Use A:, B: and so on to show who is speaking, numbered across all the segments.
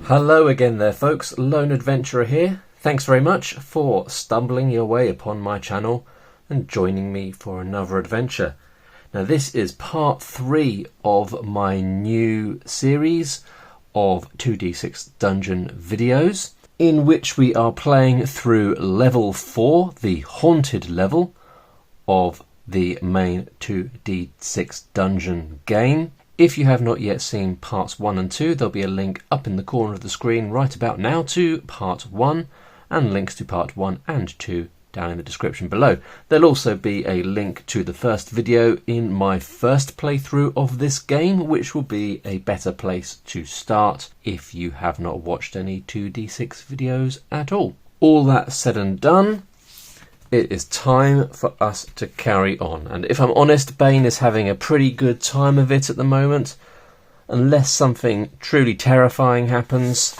A: Hello again there folks, Lone Adventurer here. Thanks very much for stumbling your way upon my channel and joining me for another adventure. Now this is part 3 of my new series of 2d6 dungeon videos in which we are playing through level 4, the haunted level of the main 2d6 dungeon game. If you have not yet seen parts 1 and 2, there'll be a link up in the corner of the screen right about now to part 1 and links to part 1 and 2 down in the description below. There'll also be a link to the first video in my first playthrough of this game, which will be a better place to start if you have not watched any 2d6 videos at all. All that said and done, it is time for us to carry on. And if I'm honest, Bane is having a pretty good time of it at the moment. Unless something truly terrifying happens.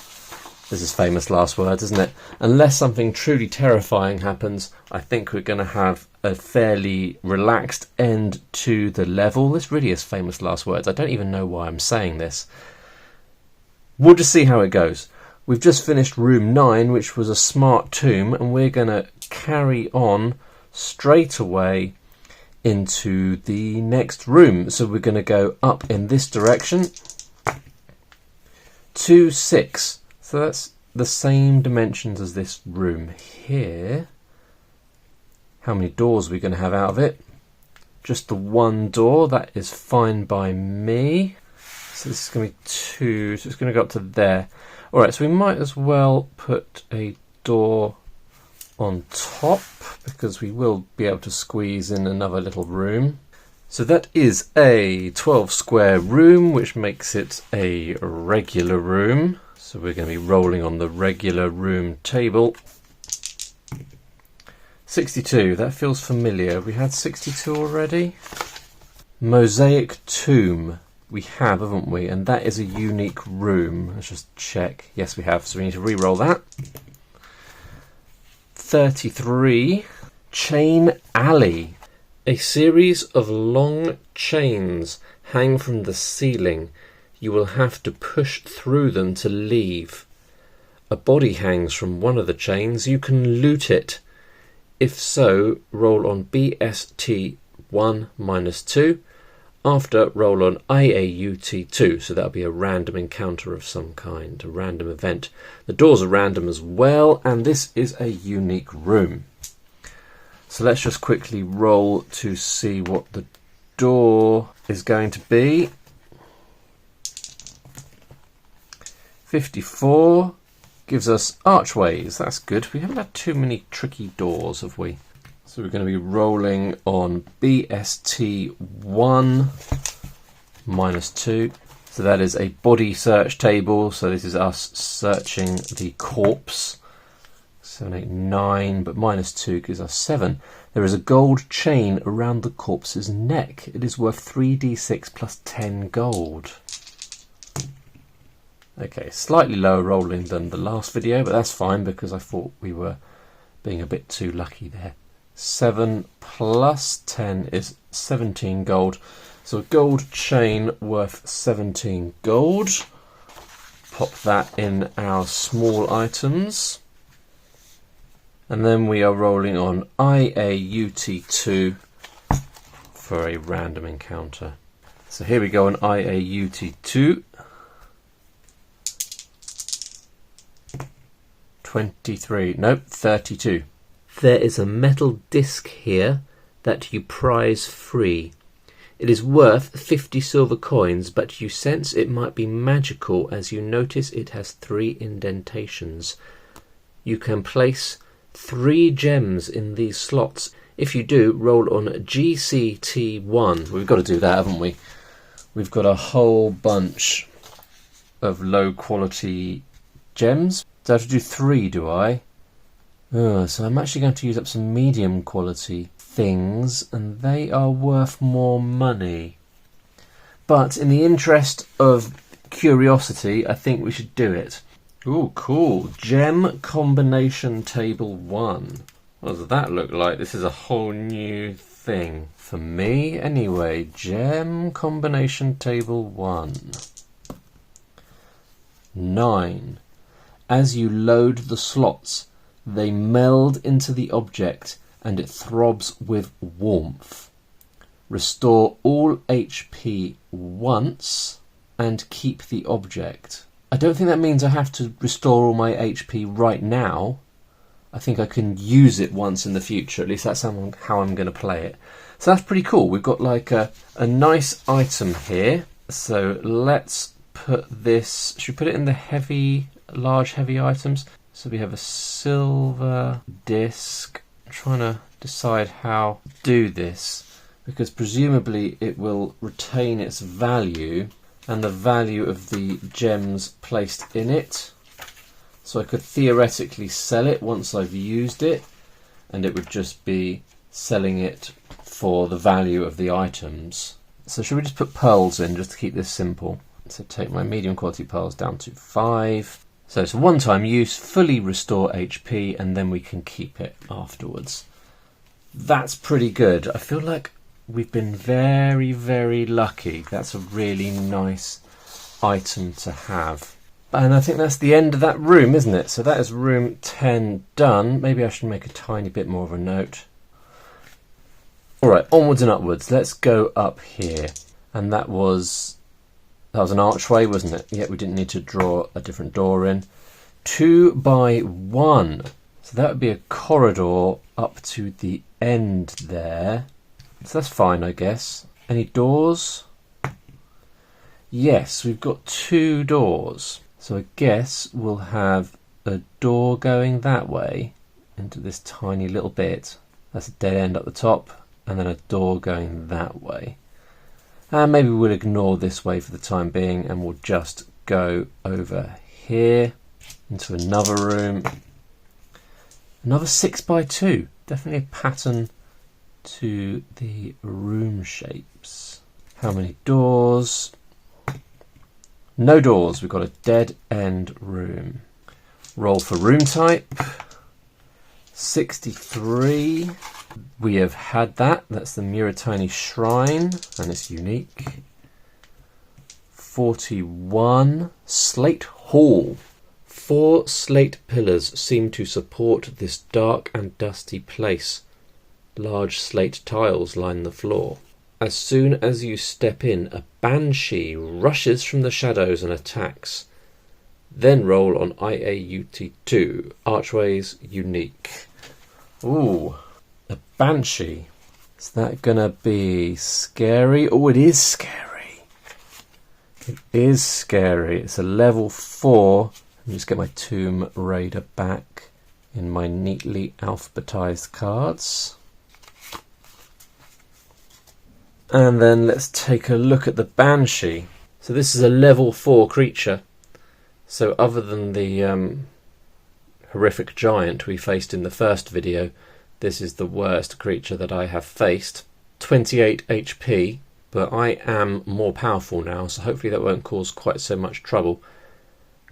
A: This is famous last words, isn't it? Unless something truly terrifying happens, I think we're going to have a fairly relaxed end to the level. This really is famous last words. I don't even know why I'm saying this. We'll just see how it goes. We've just finished room 9, which was a smart tomb, and we're going to carry on straight away into the next room. So we're going to go up in this direction to 6. So that's the same dimensions as this room here. How many doors are we going to have out of it? Just the one door. That is fine by me. So this is going to be 2, so it's going to go up to there. Alright, so we might as well put a door on top because we will be able to squeeze in another little room. So that is a 12 square room, which makes it a regular room. So we're going to be rolling on the regular room table. 62, that feels familiar. We had 62 already. Mosaic tomb. We have, haven't we? And that is a unique room. Let's just check. Yes, we have. So we need to re-roll that. 33. Chain Alley. A series of long chains hang from the ceiling. You will have to push through them to leave. A body hangs from one of the chains. You can loot it. If so, roll on BST 1 - 2. After, roll on IAUT 2, so that'll be a random encounter of some kind, a random event. The doors are random as well, and this is a unique room. So let's just quickly roll to see what the door is going to be. 54 gives us archways, that's good. We haven't had too many tricky doors, have we? So we're going to be rolling on BST 1 - 2. So that is a body search table. So this is us searching the corpse. 7, 8, 9, but -2 gives us 7. There is a gold chain around the corpse's neck. It is worth 3d6 plus 10 gold. Okay, slightly lower rolling than the last video, but that's fine because I thought we were being a bit too lucky there. 7 plus 10 is 17 gold. So a gold chain worth 17 gold. Pop that in our small items. And then we are rolling on IAUT 2 for a random encounter. So here we go on IAUT 2. 23, nope, 32. There is a metal disc here that you prize free. It is worth 50 silver coins, but you sense it might be magical as you notice it has 3 indentations. You can place 3 gems in these slots. If you do, roll on GCT1. We've got to do that, haven't we? We've got a whole bunch of low quality gems. Do I have to do 3, do I? So I'm actually going to use up some medium quality things, and they are worth more money. But in the interest of curiosity, I think we should do it. Ooh, cool. Gem combination table 1. What does that look like? This is a whole new thing. For me, anyway. Gem combination table 1. 9. As you load the slots, they meld into the object and it throbs with warmth. Restore all HP once and keep the object. I don't think that means I have to restore all my HP right now. I think I can use it once in the future. At least that's how I'm going to play it. So that's pretty cool. We've got like a nice item here. So let's put this... Should we put it in the large heavy items? So we have a silver disc. I'm trying to decide how to do this, because presumably it will retain its value and the value of the gems placed in it. So I could theoretically sell it once I've used it, and it would just be selling it for the value of the items. So should we just put pearls in just to keep this simple? So take my medium quality pearls down to 5. So it's a one-time use, fully restore HP, and then we can keep it afterwards. That's pretty good. I feel like we've been very, very lucky. That's a really nice item to have. And I think that's the end of that room, isn't it? So that is room 10 done. Maybe I should make a tiny bit more of a note. Alright, onwards and upwards. Let's go up here. And that was an archway, wasn't it? Yeah, we didn't need to draw a different door in. 2 by 1. So that would be a corridor up to the end there. So that's fine, I guess. Any doors? Yes, we've got 2 doors. So I guess we'll have a door going that way into this tiny little bit. That's a dead end at the top, and then a door going that way. And maybe we'll ignore this way for the time being, and we'll just go over here into another room. Another 6 by 2. Definitely a pattern to the room shapes. How many doors? No doors. We've got a dead end room. Roll for room type. 63. We have had that. That's the Muratani Shrine, and it's unique. 41. Slate Hall. 4 slate pillars seem to support this dark and dusty place. Large slate tiles line the floor. As soon as you step in, a Banshee rushes from the shadows and attacks. Then roll on IAUT2. Archways unique. Ooh, a Banshee. Is that gonna be scary? Oh, it is scary. It is scary. It's a level 4. Let me just get my Tomb Raider back in my neatly alphabetized cards. And then let's take a look at the Banshee. So this is a level 4 creature. So other than the horrific giant we faced in the first video, this is the worst creature that I have faced. 28 HP, but I am more powerful now, so hopefully that won't cause quite so much trouble.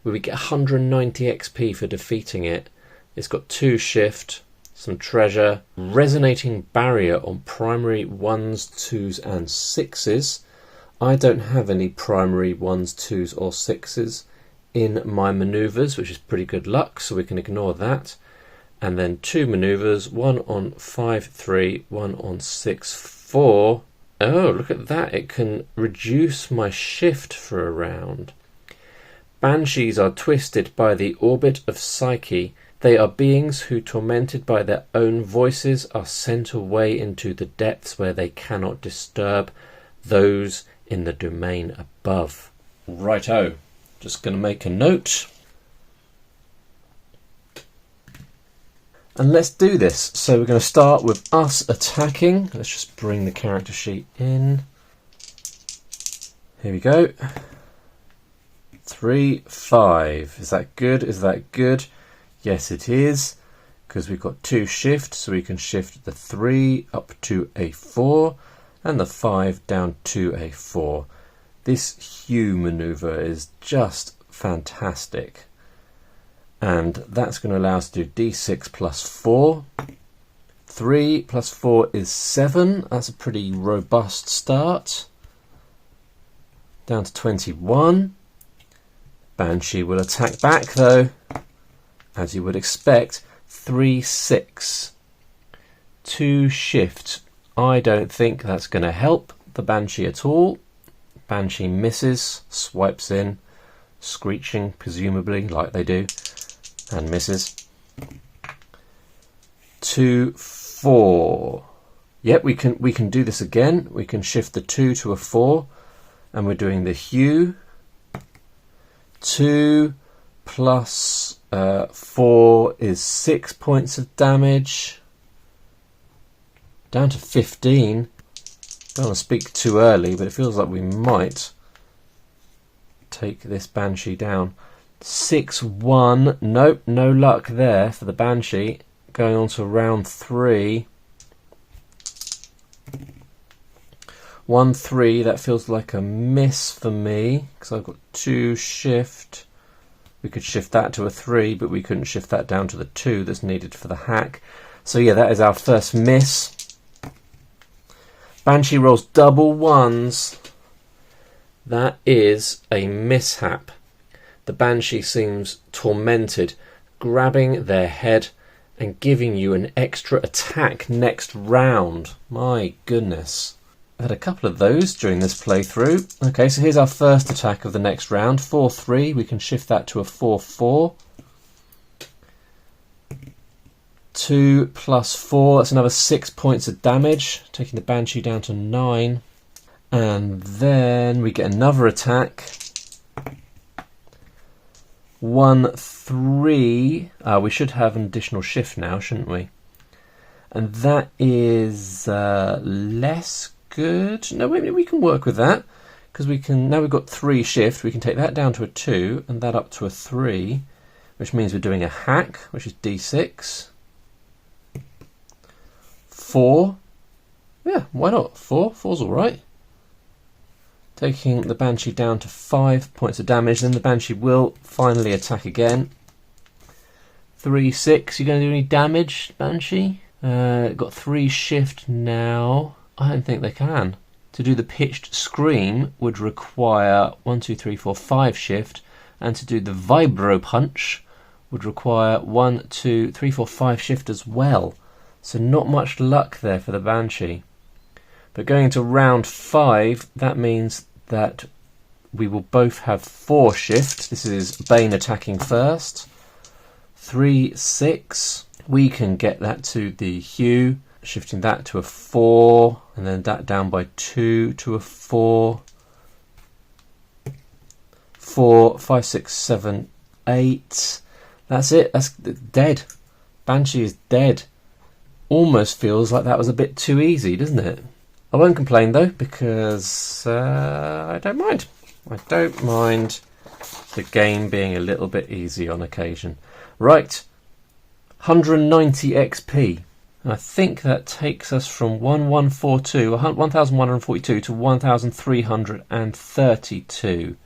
A: We get 190 XP for defeating it. It's got 2 shift, some treasure, resonating barrier on primary 1s, 2s and 6s. I don't have any primary 1s, 2s or 6s in my manoeuvres, which is pretty good luck, so we can ignore that. And then 2 manoeuvres, one on 5-3, one on 6-4. Oh, look at that, it can reduce my shift for a round. Banshees are twisted by the orbit of Psyche. They are beings who, tormented by their own voices, are sent away into the depths where they cannot disturb those in the domain above. Righto, just going to make a note. And let's do this. So we're going to start with us attacking. Let's just bring the character sheet in. Here we go. 3, 5. Is that good? Is that good? Yes, it is, because we've got 2 shifts, so we can shift the 3 up to a 4 and the 5 down to a 4. This Hue maneuver is just fantastic. And that's going to allow us to do D6 plus 4. 3 plus 4 is 7. That's a pretty robust start. Down to 21. Banshee will attack back though, as you would expect. 3-6. 2 shift. I don't think that's going to help the Banshee at all. Banshee misses, swipes in, screeching presumably like they do, and misses. 2-4. Yep, we can do this again. We can shift the 2 to a 4, and we're doing the hue. 2 plus 4 is 6 points of damage. Down to 15. Don't want to speak too early, but it feels like we might take this Banshee down. 6-1. Nope, no luck there for the Banshee. Going on to round 3. 1-3. That feels like a miss for me because I've got 2 shift. We could shift that to a 3, but we couldn't shift that down to the 2 that's needed for the hack. So yeah, that is our first miss. Banshee rolls double ones. That is a mishap. The Banshee seems tormented, grabbing their head and giving you an extra attack next round. My goodness. I had a couple of those during this playthrough. Okay, so here's our first attack of the next round. 4-3. We can shift that to a 4-4. 2 plus 4, that's another 6 points of damage, taking the Banshee down to 9. And then we get another attack. 1-3. We should have an additional shift now, shouldn't we? And that is less good. No, wait a minute, we can work with that. Because we can, now we've got 3 shift, we can take that down to a 2 and that up to a 3. Which means we're doing a hack, which is D6. 4. Yeah, why not? 4. 4's alright. Taking the Banshee down to 5 points of damage. Then the Banshee will finally attack again. 3-6. You going to do any damage, Banshee? Got 3 shift now. I don't think they can. To do the pitched scream would require 1, 2, 3, 4, 5 shift. And to do the vibro punch would require 1, 2, 3, 4, 5 shift as well. So not much luck there for the Banshee. But going into round 5, that means that we will both have 4 shift. This is Bane attacking first. 3-6. We can get that to the hue, shifting that to a 4, and then that down by 2 to a 4. 4, 5, 6, 7, 8. That's it. That's dead. Banshee is dead. Almost feels like that was a bit too easy, doesn't it? I won't complain though, because I don't mind. I don't mind the game being a little bit easy on occasion. Right, 190 XP. And I think that takes us from 1142 to 1332.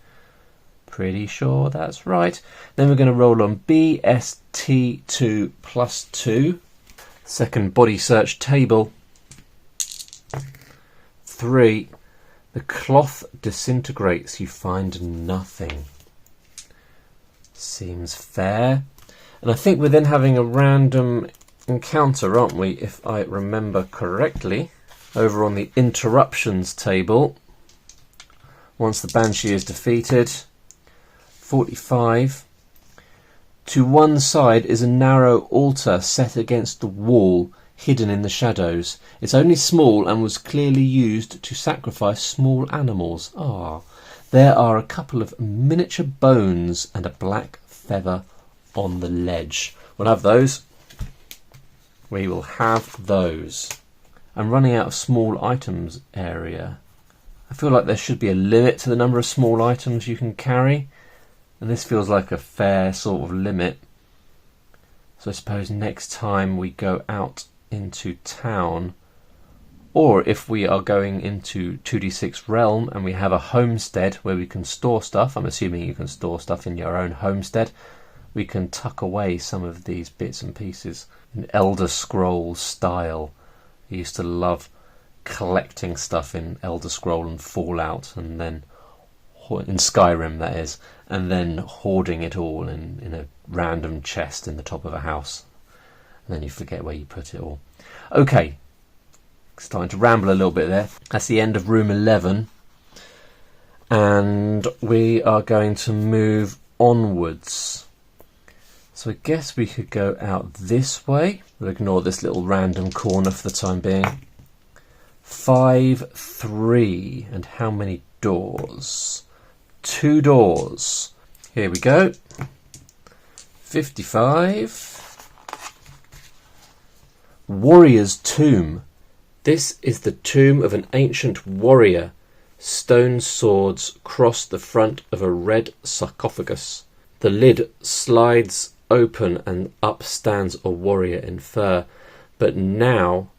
A: Pretty sure that's right. Then we're going to roll on BST2 plus 2. Second body search table. 3. The cloth disintegrates. You find nothing. Seems fair. And I think we're then having a random encounter, aren't we? If I remember correctly. Over on the interruptions table. Once the Banshee is defeated. 45. To one side is a narrow altar set against the wall, hidden in the shadows. It's only small and was clearly used to sacrifice small animals. There are a couple of miniature bones and a black feather on the ledge. We'll have those. We will have those. I'm running out of small items area. I feel like there should be a limit to the number of small items you can carry. And this feels like a fair sort of limit. So I suppose next time we go out into town, or if we are going into 2d6 realm and we have a homestead where we can store stuff, I'm assuming you can store stuff in your own homestead, we can tuck away some of these bits and pieces in Elder Scrolls style. I used to love collecting stuff in Elder Scroll and Fallout and then in Skyrim that is, and then hoarding it all in a random chest in the top of a house. And then you forget where you put it all. Okay, starting to ramble a little bit there. That's the end of room 11. And we are going to move onwards. So I guess we could go out this way. We'll ignore this little random corner for the time being. 5, 3. And how many doors? 2 doors. Here we go. 55. Warrior's Tomb. This is the tomb of an ancient warrior. Stone swords cross the front of a red sarcophagus. The lid slides open and up stands a warrior in fur, but now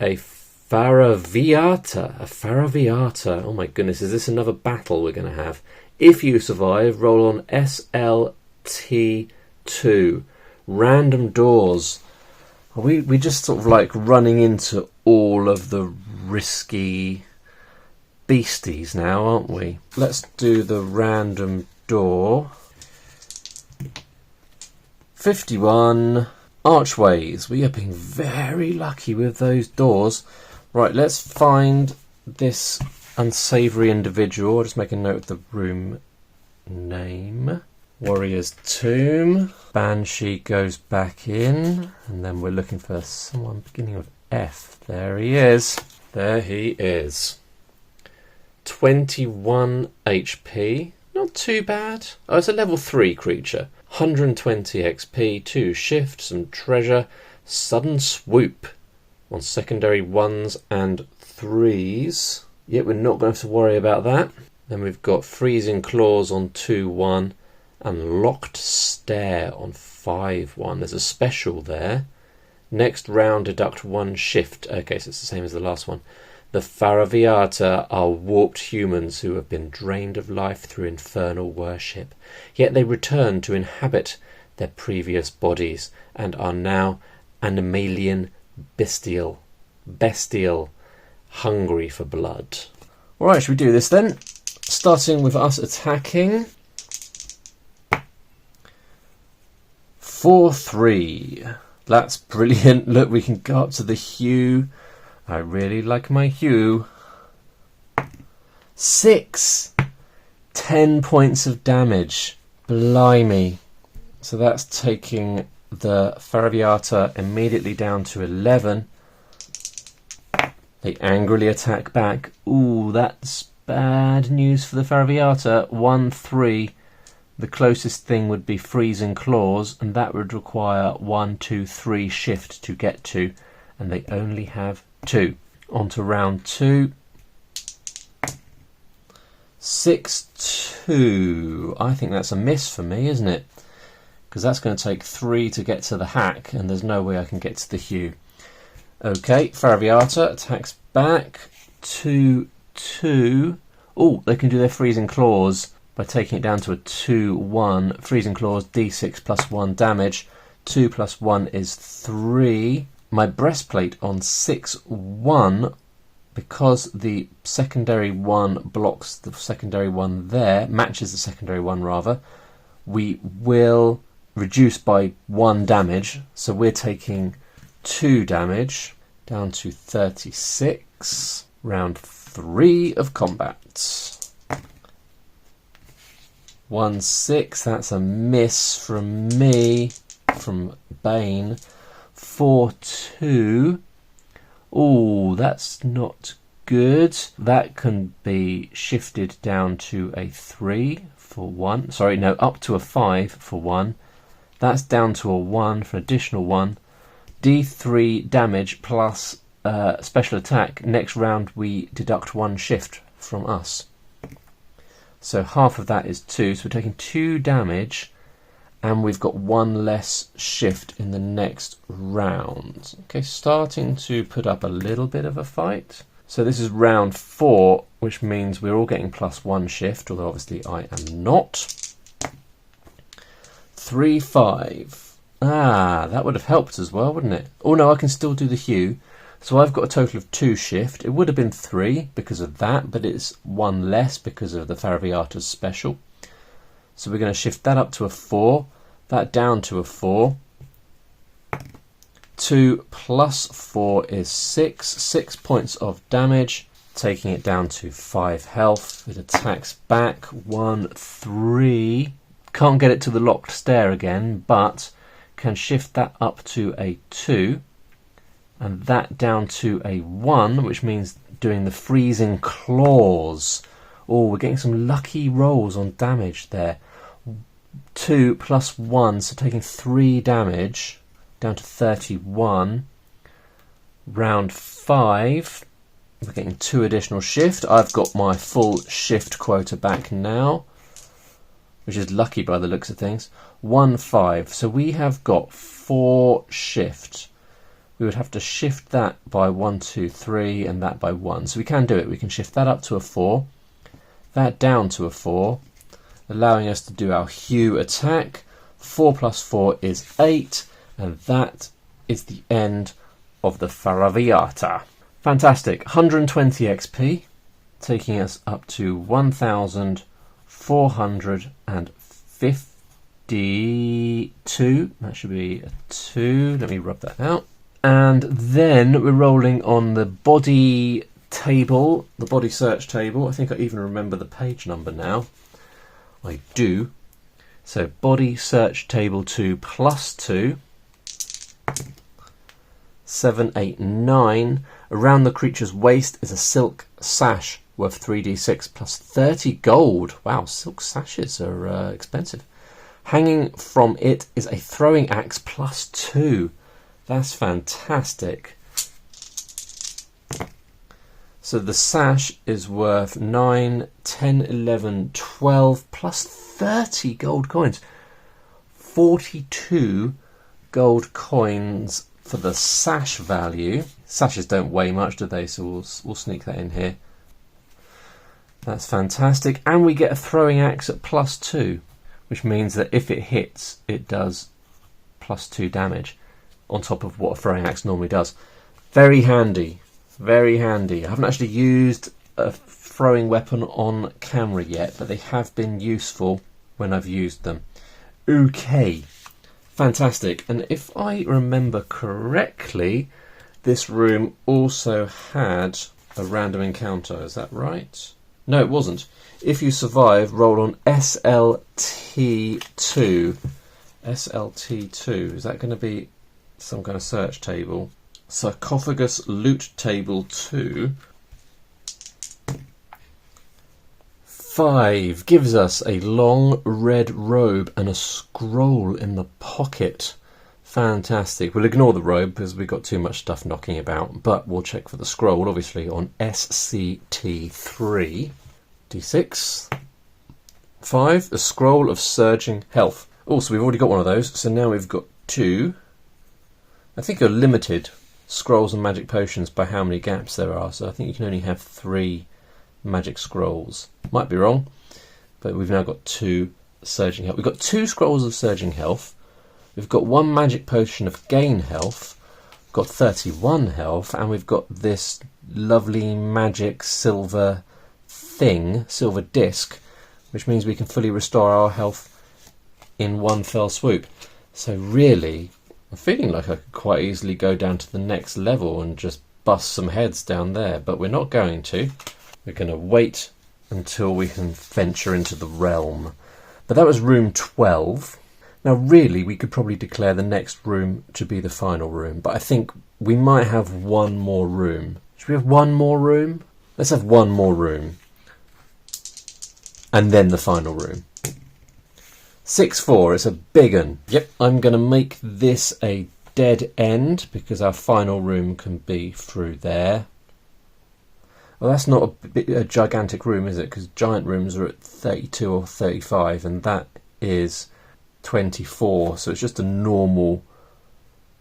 A: a faraviata. A faraviata. Oh my goodness, is this another battle we're going to have? If you survive, roll on SLT2. Random doors. Are we just sort of like running into all of the risky beasties now, aren't we? Let's do the random door. 51. Archways. We are being very lucky with those doors. Right, let's find this unsavoury individual. I'll just make a note of the room name. Warrior's Tomb. Banshee goes back in. And then we're looking for someone beginning with F. There he is. There he is. 21 HP. Not too bad. Oh, it's a level 3 creature. 120 XP, 2 shift, some treasure, sudden swoop on secondary 1s and 3s. Yet we're not going to have to worry about that. Then we've got freezing claws on 2-1 and locked stare on 5-1. There's a special there. Next round deduct 1 shift. Okay, so it's the same as the last one. The faraviata are warped humans who have been drained of life through infernal worship. Yet they return to inhabit their previous bodies and are now animalian bestial, hungry for blood. Alright, should we do this then? Starting with us attacking. 4-3. That's brilliant. Look, we can go up to the hue. I really like my hue. 6. 10 points of damage. Blimey. So that's taking the faraviata immediately down to 11. They angrily attack back. Ooh, that's bad news for the faraviata. 1-3. The closest thing would be freezing claws, and that would require 1, 2, 3 shift to get to, and they only have 2. On to round 2. 6-2. I think that's a miss for me, isn't it? Because that's going to take 3 to get to the hack, and there's no way I can get to the hue. Okay, faraviata attacks back. 2-2. Oh, they can do their freezing claws by taking it down to a 2-1. Freezing claws, d6 plus 1 damage. 2 plus 1 is 3. My breastplate on 6-1, because the secondary 1 blocks the secondary 1 there, matches the secondary 1 rather, we will reduce by 1 damage. So we're taking 2 damage, down to 36. Round 3 of combat. 1-6, that's a miss from me, from Bane. 4-2. Oh, that's not good. That can be shifted down to a 3 for 1. Sorry, no, up to a 5 for 1. That's down to a 1 for an additional 1. D3 damage plus special attack. Next round we deduct 1 shift from us. So half of that is 2. So we're taking 2 damage. And we've got 1 less shift in the next round. Okay, starting to put up a little bit of a fight. So this is round 4, which means we're all getting plus 1 shift, although obviously I am not. 3-5. Ah, that would have helped as well, wouldn't it? Oh no, I can still do the hue. So I've got a total of 2 shift. It would have been 3 because of that, but it's 1 less because of the faraviata's special. So we're going to shift that up to a 4, that down to a 4. 2 plus 4 is 6. 6 points of damage, taking it down to 5 health. It attacks back. 1, 3. Can't get it to the locked stair again, but can shift that up to a 2. And that down to a 1, which means doing the freezing claws. Oh, we're getting some lucky rolls on damage there. 2 plus 1, so taking 3 damage. Down to 31. Round 5, we're getting 2 additional shift. I've got my full shift quota back now, which is lucky by the looks of things. 1, 5. So we have got 4 shift. We would have to shift that by 1, 2, 3, and that by 1. So we can do it. We can shift that up to a 4, that down to a 4, allowing us to do our Hue attack. 4 plus 4 is 8. And that is the end of the faraviata. Fantastic. 120 XP, taking us up to 1,452. That should be a 2. Let me rub that out. And then we're rolling on the body table, the body search table. I think I even remember the page number now. I do. So body search table 2 plus 2. 7, 8, 9. Around the creature's waist is a silk sash worth 3d6 plus 30 gold. Wow, silk sashes are expensive. Hanging from it is a throwing axe plus 2. That's fantastic. So the sash is worth 9, 10, 11, 12 plus 30 gold coins. 42 gold coins for the sash value. Sashes don't weigh much, do they? So we'll sneak that in here. That's fantastic. And we get a throwing axe at plus 2, which means that if it hits, it does plus 2 damage on top of what a throwing axe normally does. Very handy. Very handy. I haven't actually used a throwing weapon on camera yet, but they have been useful when I've used them. Okay. Fantastic. And if I remember correctly, this room also had a random encounter. Is that right? No, it wasn't. If you survive, roll on SLT2. SLT2. Is that going to be some kind of search table? Sarcophagus loot table 2. 5 gives us a long red robe and a scroll in the pocket. Fantastic. We'll ignore the robe because we've got too much stuff knocking about, but we'll check for the scroll, obviously, on SCT3. D6. 5, a scroll of surging health. Oh, so we've already got one of those, so now we've got 2. I think you're limited, scrolls and magic potions, by how many gaps there are, so I think you can only have 3 magic scrolls. Might be wrong, but we've now got 2 surging health. We've got 2 scrolls of surging health. We've got 1 magic potion of gain health. We've got 31 health, and we've got this lovely magic silver thing, silver disc, which means we can fully restore our health in one fell swoop. So really, I'm feeling like I could quite easily go down to the next level and just bust some heads down there, but we're not going to. We're going to wait until we can venture into the realm. But that was room 12. Now really we could probably declare the next room to be the final room, but I think we might have one more room. Should we have one more room? Let's have one more room. And then the final room. 6-4, it's a big un. Yep, I'm going to make this a dead end because our final room can be through there. Well, that's not a gigantic room, is it? Because giant rooms are at 32 or 35, and that is 24. So it's just a normal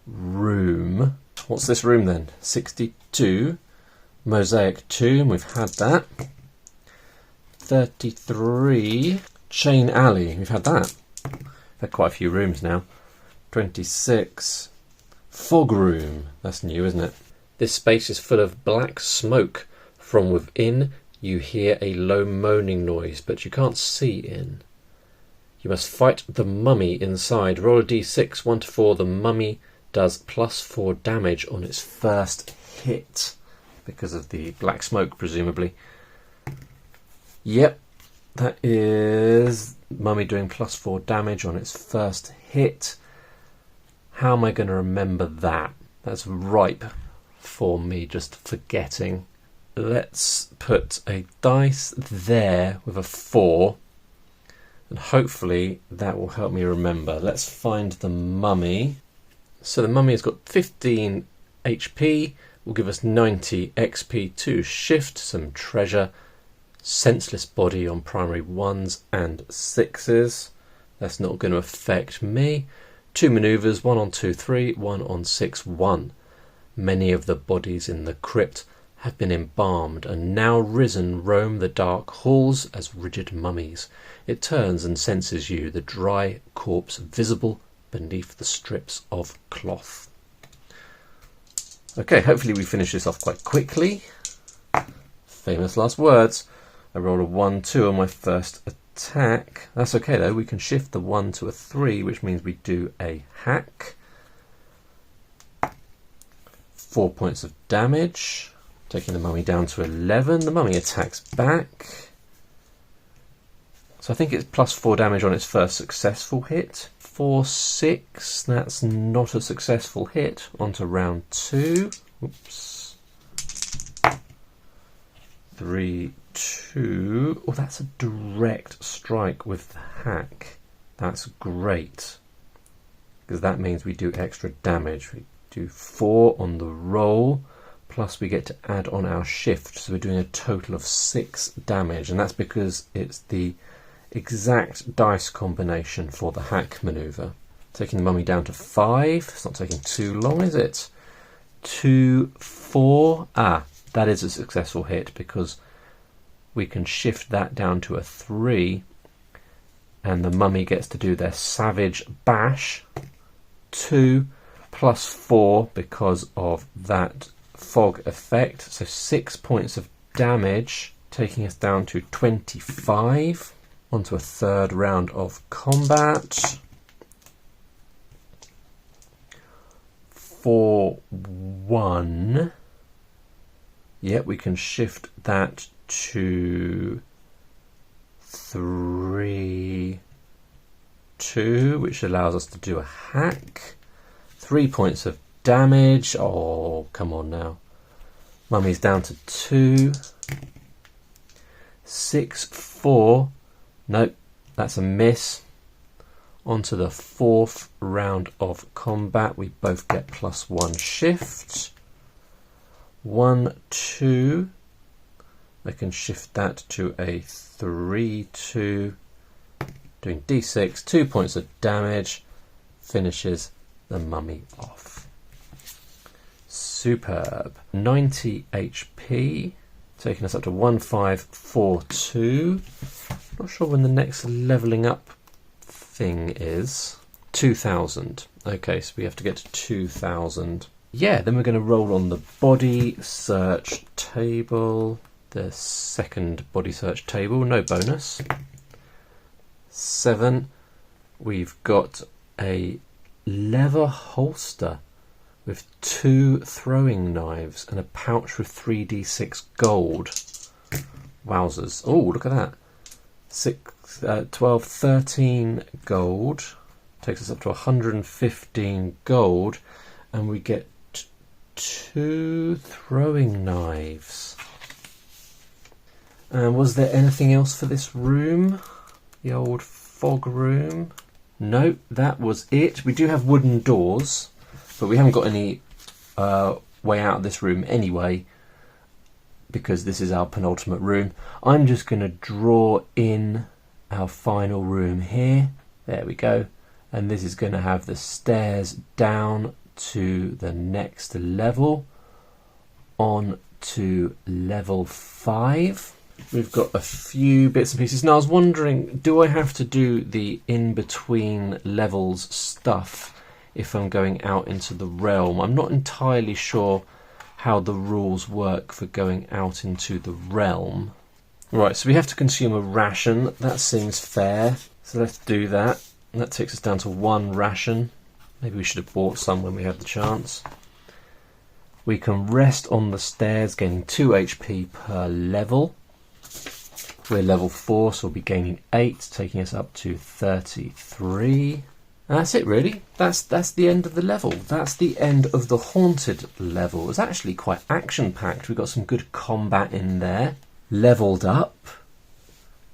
A: room. What's this room then? 62. Mosaic tomb, we've had that. 33. Chain alley, we've had that. We've had quite a few rooms now. 26. Fog room, that's new, isn't it? This space is full of black smoke. From within you hear a low moaning noise, but you can't see in. You must fight the mummy inside. Roll a d6, 1 to 4. The mummy does +4 damage on its first hit, because of the black smoke, presumably. Yep, that is mummy doing +4 damage on its first hit. How am I going to remember that? That's ripe for me just forgetting. Let's put a dice there with a 4, and hopefully that will help me remember. Let's find the mummy. So the mummy has got 15 HP, will give us 90 XP to shift, some treasure, senseless body on primary 1s and 6s. That's not going to affect me. 2 manoeuvres, 1 on 2, 3, 1 on 6, 1. Many of the bodies in the crypt have been embalmed and now risen roam the dark halls as rigid mummies. It turns and senses you, the dry corpse visible beneath the strips of cloth. Okay, hopefully we finish this off quite quickly. Famous last words. I rolled a 1-2 on my first attack. That's okay though, we can shift the 1 to a 3, which means we do a hack. 4 points of damage, taking the mummy down to 11. The mummy attacks back. So I think it's +4 damage on its first successful hit. 4, 6, that's not a successful hit. On to round 2. Oops. 3, 2. Oh, that's a direct strike with the hack. That's great, because that means we do extra damage. We do 4 on the roll, plus we get to add on our shift, so we're doing a total of 6 damage, and that's because it's the exact dice combination for the hack manoeuvre. Taking the mummy down to 5. It's not taking too long, is it? 2, 4. That is a successful hit, because we can shift that down to a 3, and the mummy gets to do their savage bash. 2 plus 4 because of that fog effect, so 6 points of damage, taking us down to 25. Onto a third round of combat. 4, 1. Yep, we can shift that to 3, 2, which allows us to do a hack. 3 points of damage. Oh, come on now. Mummy's down to 2. 6, 4. Nope, that's a miss. On to the fourth round of combat. We both get +1 shift. 1, 2. I can shift that to a 3, 2. Doing d6, 2 points of damage. Finishes the mummy off. Superb. 90 HP. Taking us up to 1542. Not sure when the next levelling up thing is. 2000. Okay, so we have to get to 2000. Yeah, then we're going to roll on the body search table. The second body search table, no bonus. 7. We've got a leather holster with 2 throwing knives and a pouch with 3d6 gold. Wowzers. Oh, look at that. 12, 13 gold. Takes us up to 115 gold. And we get 2 throwing knives. And was there anything else for this room? The old fog room? No, that was it. We do have wooden doors, but we haven't got any way out of this room anyway, because this is our penultimate room. I'm just going to draw in our final room here. There we go. And this is going to have the stairs down to the next level, on to level 5. We've got a few bits and pieces. Now I was wondering, do I have to do the in-between levels stuff if I'm going out into the realm? I'm not entirely sure how the rules work for going out into the realm. Right, so we have to consume a ration. That seems fair. So let's do that. And that takes us down to 1 ration. Maybe we should have bought some when we had the chance. We can rest on the stairs, gaining 2 HP per level. We're level 4, so we'll be gaining 8, taking us up to 33. And that's it, really. That's the end of the level. That's the end of the Haunted level. It's actually quite action-packed. We've got some good combat in there. Leveled up.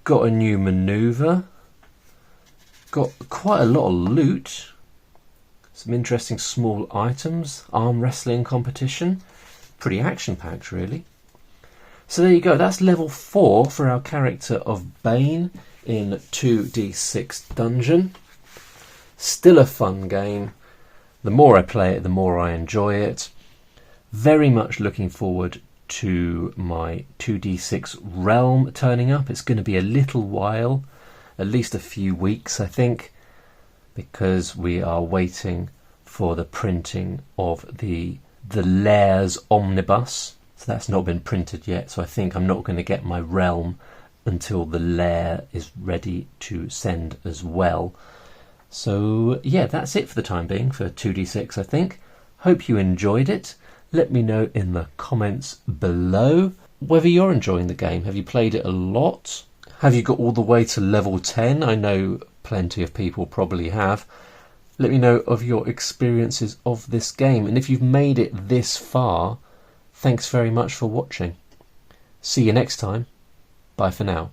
A: Got a new manoeuvre. Got quite a lot of loot. Some interesting small items. Arm wrestling competition. Pretty action-packed, really. So there you go. That's level 4 for our character of Bane in 2d6 Dungeon. Still a fun game. The more I play it, the more I enjoy it. Very much looking forward to my 2d6 Realm turning up. It's going to be a little while, at least a few weeks, I think, because we are waiting for the printing of the Lairs Omnibus. So that's not been printed yet, so I think I'm not going to get my Realm until the Lair is ready to send as well. So yeah, that's it for the time being for 2d6, I think. Hope you enjoyed it. Let me know in the comments below whether you're enjoying the game. Have you played it a lot? Have you got all the way to level 10? I know plenty of people probably have. Let me know of your experiences of this game. And if you've made it this far, thanks very much for watching. See you next time. Bye for now.